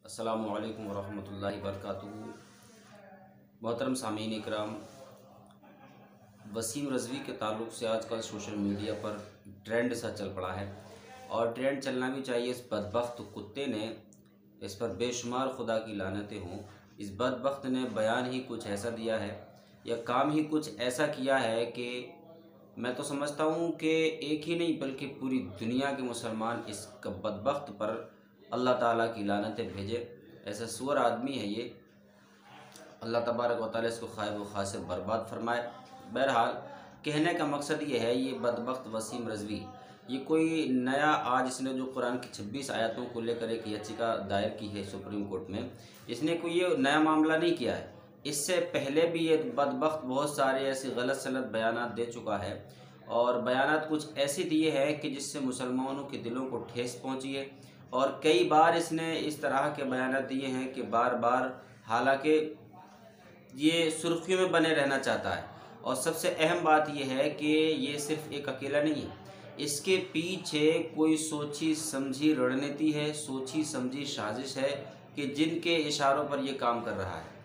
अस्सलामु अलैकुम वरहमतुल्लाहि वबरकातुहू। मोहतरम सामीन इकराम, वसीम रज़वी के ताल्लुक़ से आजकल सोशल मीडिया पर ट्रेंड सा चल पड़ा है और ट्रेंड चलना भी चाहिए। इस बदबख्त कुत्ते ने, इस पर बेशुमार खुदा की लानतें हों, इस बदबख्त ने बयान ही कुछ ऐसा दिया है या काम ही कुछ ऐसा किया है कि मैं तो समझता हूँ कि एक ही नहीं बल्कि पूरी दुनिया के मुसलमान इस बदबख्त पर अल्लाह ताला की लानतें भेजे। ऐसा सुअर आदमी है ये, अल्लाह तबारक व तआला इसको खायब व खासिर बर्बाद फरमाए। बहरहाल कहने का मकसद ये है, ये बदबख्त वसीम रज़वी ये कोई नया, आज इसने जो कुरान की 26 आयतों को लेकर एक याचिका दायर की है सुप्रीम कोर्ट में, इसने कोई ये नया मामला नहीं किया है। इससे पहले भी ये बदबख्त बहुत सारे ऐसे गलत सलत बयानात दे चुका है और बयानात कुछ ऐसे दिए हैं कि जिससे मुसलमानों के दिलों को ठेस पहुँची है। और कई बार इसने इस तरह के बयानात दिए हैं कि बार बार, हालांकि ये सुर्खियों में बने रहना चाहता है। और सबसे अहम बात यह है कि ये सिर्फ एक अकेला नहीं है, इसके पीछे कोई सोची समझी रणनीति है, सोची समझी साजिश है कि जिनके इशारों पर यह काम कर रहा है।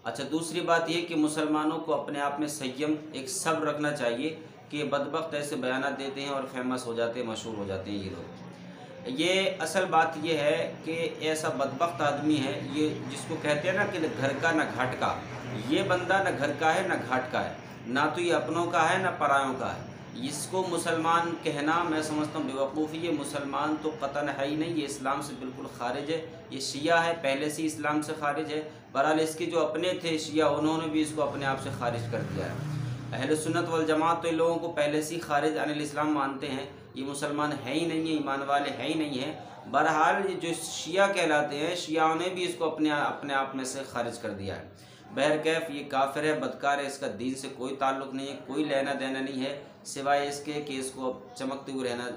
अच्छा, दूसरी बात यह कि मुसलमानों को अपने आप में संयम, एक सब्र रखना चाहिए कि बदबख्त ऐसे बयानात देते हैं और फेमस हो जाते हैं, मशहूर हो जाते हैं ये लोग। ये असल बात यह है कि ऐसा बदबख्त आदमी है ये, जिसको कहते हैं ना कि घर का ना घाट का, ये बंदा ना घर का है ना घाट का है, ना तो ये अपनों का है ना परायों का है। इसको मुसलमान कहना मैं समझता हूँ बेवकूफ़ी। ये मुसलमान तो कतन है ही नहीं, ये इस्लाम से बिल्कुल खारिज है। ये शिया है, पहले से इस्लाम से खारिज है। बहरहाल इसके जो अपने थे शिया, उन्होंने भी इसको अपने आप से खारिज कर दिया है। अहले सुन्नत वल जमात तो इन लोगों को पहले से ही खारिज अनिल इस्लाम मानते हैं। ये मुसलमान है ही नहीं है, ईमान वाले है ही नहीं है। बहरहाल ये जो शिया कहलाते हैं, शियाओं ने भी इसको अपने आप में से खारिज कर दिया है। बहरकैफ ये काफिर है, बदकार है, इसका दीन से कोई ताल्लुक़ नहीं है, कोई लेना देना नहीं है, सिवाय इसके कि इसको चमकते हुए रहना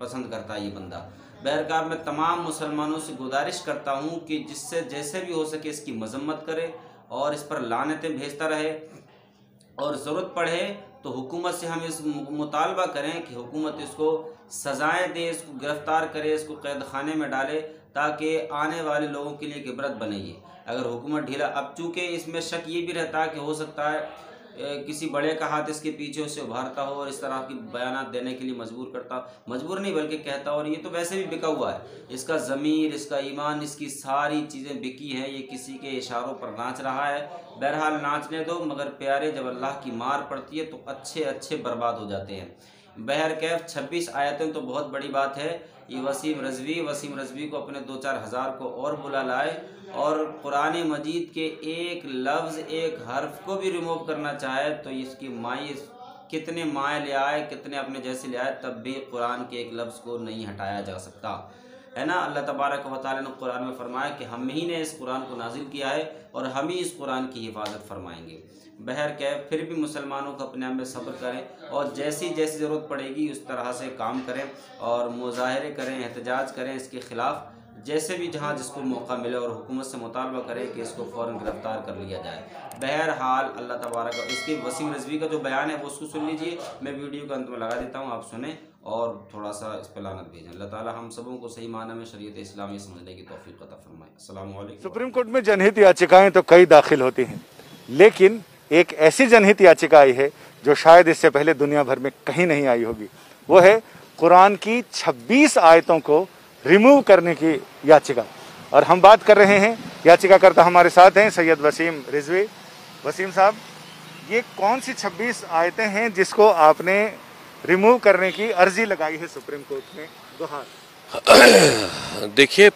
पसंद करता है ये बंदा। बहरकैफ मैं तमाम मुसलमानों से गुजारिश करता हूँ कि जिससे जैसे भी हो सके इसकी मजम्मत करे और इस पर लानतें भेजता रहे, और ज़रूरत पड़े तो हुकूमत से हम इस मुतालबा करें कि हुकूमत इसको सज़ाएँ दे, इसको गिरफ़्तार करे, इसको कैद खाने में डाले, ताकि आने वाले लोगों के लिए एक इबरत बने। ये अगर हुकूमत ढीला, अब चूँकि इसमें शक ये भी रहता है कि हो सकता है किसी बड़े का हाथ इसके पीछे से उभारता हो और इस तरह की बयानात देने के लिए मजबूर नहीं बल्कि कहता हो। और ये तो वैसे भी बिका हुआ है, इसका ज़मीर, इसका ईमान, इसकी सारी चीज़ें बिकी हैं। ये किसी के इशारों पर नाच रहा है। बहरहाल नाचने दो, मगर प्यारे जब अल्लाह की मार पड़ती है तो अच्छे अच्छे बर्बाद हो जाते हैं। बहरकैफ 26 आयतें तो बहुत बड़ी बात है। ये वसीम रज़वी को अपने 2-4 हज़ार को और बुला लाए और कुरान मजीद के एक लफ्ज़, एक हर्फ को भी रिमूव करना चाहे तो इसकी माई कितने माए ले आए, कितने अपने जैसे ले आए, तब भी कुरान के एक लफ्ज़ को नहीं हटाया जा सकता है ना। अल्लाह तबारक व तआला ने कुरान में फरमाया कि हम ही ने इस कुरान को नाजिल किया है और हम ही इस कुरान की हिफाजत फरमाएंगे। बहरकैफ फिर भी मुसलमानों को अपने आप में सब्र करें और जैसी जैसी ज़रूरत पड़ेगी उस तरह से काम करें और मुज़ाहरे करें, एहतजाज करें इसके ख़िलाफ़, जैसे भी जहाँ जिसको मौका मिले, और हुकूमत से मुतालबा करें कि इसको फ़ौरन गिरफ़्तार कर लिया जाए। बहरहाल अल्लाह तबारक, इसके वसीम रज़वी का जो बयान है वो उसको सुन लीजिए, मैं वीडियो के अंत में लगा देता हूँ, आप सुने और थोड़ा सा इस पर लानत भेजें। अल्लाह ताला हम सबों को सही माना में शरीयत इस्लामी समझने की तौफीक अता फरमाए। अस्सलामु अलैकुम। सुप्रीम कोर्ट में जनहित याचिकाएं तो कई दाखिल होती हैं, लेकिन एक ऐसी जनहित याचिका आई है जो शायद इससे पहले दुनिया भर में कहीं नहीं आई होगी। वो है कुरान की 26 आयतों को रिमूव करने की याचिका। और हम बात कर रहे हैं, याचिकाकर्ता हमारे साथ हैं सैयद वसीम रिजवी। वसीम साहब, ये कौन सी 26 आयतें हैं जिसको आपने रिमूव करने की अर्जी लगाई है सुप्रीम कोर्ट में? दोहार देखिए,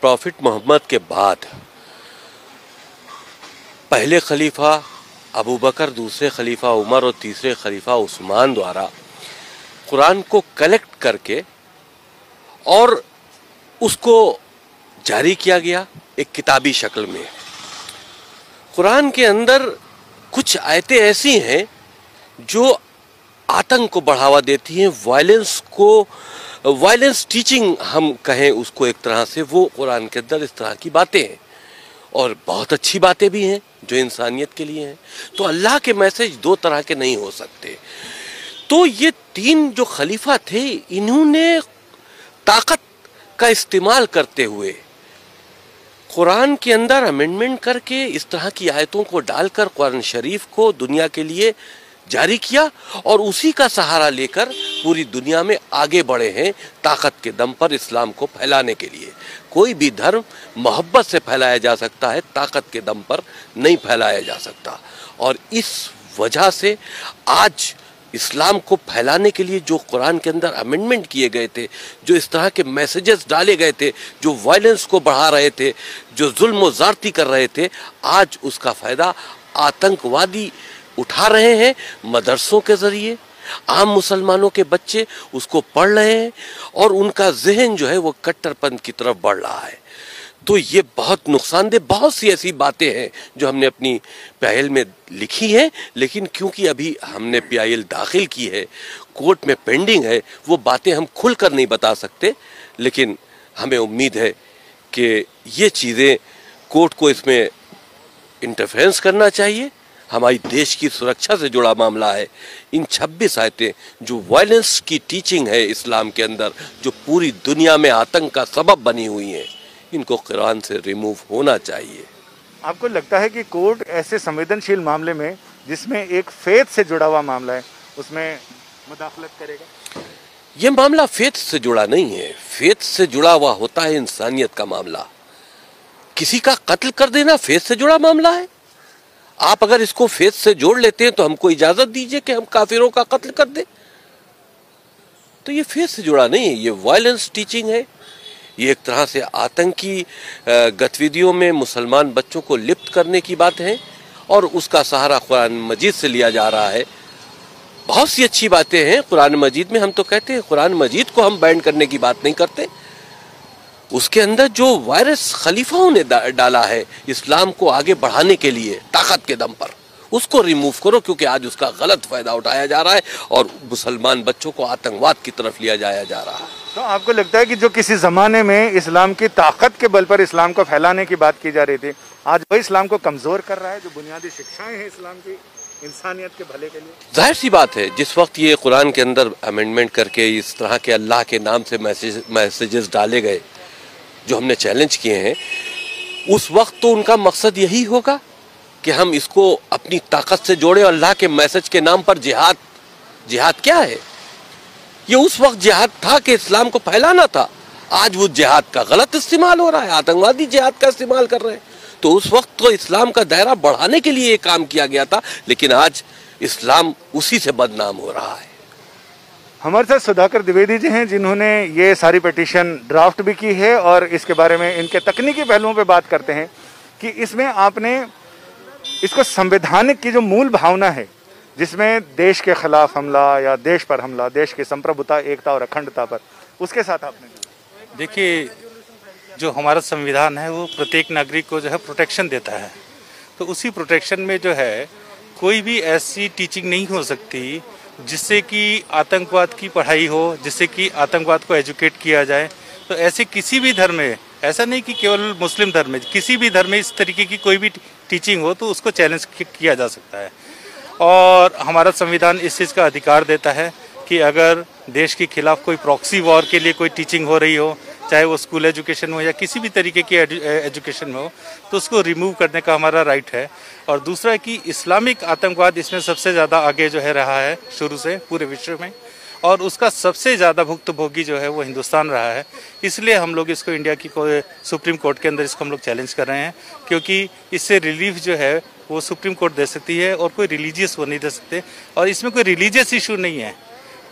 प्रॉफिट मोहम्मद के बाद पहले खलीफा अबू बकर, दूसरे खलीफा उमर और तीसरे खलीफा उस्मान द्वारा कुरान को कलेक्ट करके और उसको जारी किया गया एक किताबी शक्ल में। कुरान के अंदर कुछ आयतें ऐसी हैं जो आतंक को बढ़ावा देती हैं, वायलेंस टीचिंग हम कहें उसको एक तरह से, वो कुरान के अंदर इस तरह की बातें हैं और बहुत अच्छी बातें भी हैं जो इंसानियत के लिए हैं। तो अल्लाह के मैसेज दो तरह के नहीं हो सकते। तो ये 3 जो खलीफा थे, इन्होंने ताकत का इस्तेमाल करते हुए कुरान के अंदर अमेंडमेंट करके इस तरह की आयतों को डालकर कुरान शरीफ को दुनिया के लिए जारी किया और उसी का सहारा लेकर पूरी दुनिया में आगे बढ़े हैं ताकत के दम पर इस्लाम को फैलाने के लिए। कोई भी धर्म मोहब्बत से फैलाया जा सकता है, ताकत के दम पर नहीं फैलाया जा सकता। और इस वजह से आज इस्लाम को फैलाने के लिए जो कुरान के अंदर अमेंडमेंट किए गए थे, जो इस तरह के मैसेजेस डाले गए थे, जो वायलेंस को बढ़ा रहे थे, जो जुल्म व ज़्यादती कर रहे थे, आज उसका फ़ायदा आतंकवादी उठा रहे हैं। मदरसों के ज़रिए आम मुसलमानों के बच्चे उसको पढ़ रहे हैं और उनका जहन जो है वो कट्टरपंथ की तरफ बढ़ रहा है। तो ये बहुत नुकसानदेह, बहुत सी ऐसी बातें हैं जो हमने अपनी पहल में लिखी हैं, लेकिन क्योंकि अभी हमने PIL दाखिल की है, कोर्ट में पेंडिंग है, वो बातें हम खुलकर नहीं बता सकते। लेकिन हमें उम्मीद है कि ये चीज़ें कोर्ट को इसमें इंटरफेरेंस करना चाहिए। हमारी देश की सुरक्षा से जुड़ा मामला है। इन 26 आयतें जो वायलेंस की टीचिंग है इस्लाम के अंदर, जो पूरी दुनिया में आतंक का सबब बनी हुई हैं, इनको कुरान से रिमूव होना चाहिए। आपको लगता है कि कोर्ट ऐसे संवेदनशील मामले में, जिसमें एक फेथ से जुड़ा हुआ मामला है, उसमें मुदाखलत करेगा? ये मामला फेथ से जुड़ा नहीं है, फेथ से जुड़ा हुआ होता है इंसानियत का मामला। किसी का कत्ल कर देना फेथ से जुड़ा मामला है? आप अगर इसको फेथ से जोड़ लेते हैं तो हमको इजाजत दीजिए कि हम काफिरों का कत्ल कर दें। तो ये फेथ से जुड़ा नहीं है, ये वायलेंस टीचिंग है। ये एक तरह से आतंकी गतिविधियों में मुसलमान बच्चों को लिप्त करने की बात है और उसका सहारा कुरान मजीद से लिया जा रहा है। बहुत सी अच्छी बातें हैं कुरान मजीद में। हम तो कहते हैं कुरान मजीद को हम बैन करने की बात नहीं करते। उसके अंदर जो वायरस खलीफाओं ने डाला है इस्लाम को आगे बढ़ाने के लिए ताकत के दम पर, उसको रिमूव करो, क्योंकि आज उसका गलत फायदा उठाया जा रहा है और मुसलमान बच्चों को आतंकवाद की तरफ लिया जाया जा रहा है। तो आपको लगता है कि जो किसी ज़माने में इस्लाम की ताकत के बल पर इस्लाम को फैलाने की बात की जा रही थी, आज वही इस्लाम को कमज़ोर कर रहा है? जो बुनियादी शिक्षाएं हैं इस्लाम की इंसानियत के भले के लिए, जाहिर सी बात है जिस वक्त ये कुरान के अंदर अमेंडमेंट करके इस तरह के अल्लाह के नाम से मैसेजेस डाले गए जो हमने चैलेंज किए हैं, उस वक्त तो उनका मकसद यही होगा कि हम इसको अपनी ताकत से जोड़ें। अल्लाह के मैसेज के नाम पर जिहाद क्या है? ये उस वक्त जिहाद था कि इस्लाम को फैलाना था। आज वो जिहाद का गलत इस्तेमाल हो रहा है, आतंकवादी जिहाद का इस्तेमाल कर रहे हैं। तो उस वक्त तो इस्लाम का दायरा बढ़ाने के लिए ये काम किया गया था, लेकिन आज इस्लाम उसी से बदनाम हो रहा है। हमारे साथ सुधाकर द्विवेदी जी हैं, जिन्होंने ये सारी पिटीशन ड्राफ्ट भी की है और इसके बारे में इनके तकनीकी पहलुओं पे बात करते हैं कि इसमें आपने इसको संवैधानिक की जो मूल भावना है, जिसमें देश के खिलाफ हमला या देश पर हमला, देश की संप्रभुता, एकता और अखंडता पर, उसके साथ आपने देखिए, जो हमारा संविधान है वो प्रत्येक नागरिक को जो है प्रोटेक्शन देता है। तो उसी प्रोटेक्शन में जो है कोई भी ऐसी टीचिंग नहीं हो सकती जिससे कि आतंकवाद की पढ़ाई हो, जिससे कि आतंकवाद को एजुकेट किया जाए। तो ऐसे किसी भी धर्म में, ऐसा नहीं कि केवल मुस्लिम धर्म में, किसी भी धर्म में इस तरीके की कोई भी टीचिंग हो तो उसको चैलेंज किया जा सकता है। और हमारा संविधान इस चीज़ का अधिकार देता है कि अगर देश के खिलाफ कोई प्रॉक्सी वॉर के लिए कोई टीचिंग हो रही हो, चाहे वो स्कूल एजुकेशन हो या किसी भी तरीके की एजुकेशन में हो, तो उसको रिमूव करने का हमारा राइट है। और दूसरा कि इस्लामिक आतंकवाद इसमें सबसे ज़्यादा आगे जो है रहा है शुरू से पूरे विश्व में, और उसका सबसे ज़्यादा भुक्तभोगी जो है वो हिंदुस्तान रहा है। इसलिए हम लोग इसको इंडिया की सुप्रीम कोर्ट के अंदर इसको हम लोग चैलेंज कर रहे हैं, क्योंकि इससे रिलीफ जो है वो सुप्रीम कोर्ट दे सकती है और कोई रिलीजियस वो नहीं दे सकते। और इसमें कोई रिलीजियस इशू नहीं है,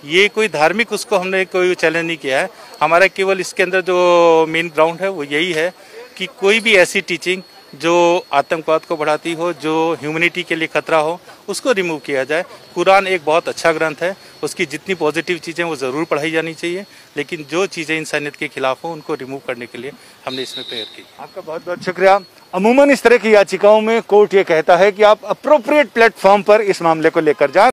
ये कोई धार्मिक उसको हमने कोई चैलेंज नहीं किया है। हमारा केवल इसके अंदर जो मेन ग्राउंड है वो यही है कि कोई भी ऐसी टीचिंग जो आतंकवाद को बढ़ाती हो, जो ह्यूमैनिटी के लिए खतरा हो, उसको रिमूव किया जाए। कुरान एक बहुत अच्छा ग्रंथ है, उसकी जितनी पॉजिटिव चीज़ें वो ज़रूर पढ़ाई जानी चाहिए, लेकिन जो चीज़ें इंसानियत के खिलाफ हो उनको रिमूव करने के लिए हमने इसमें प्रेयर की। आपका बहुत बहुत शुक्रिया। अमूमन इस तरह की याचिकाओं में कोर्ट ये कहता है कि आप अप्रोप्रिएट प्लेटफॉर्म पर इस मामले को लेकर जाएं।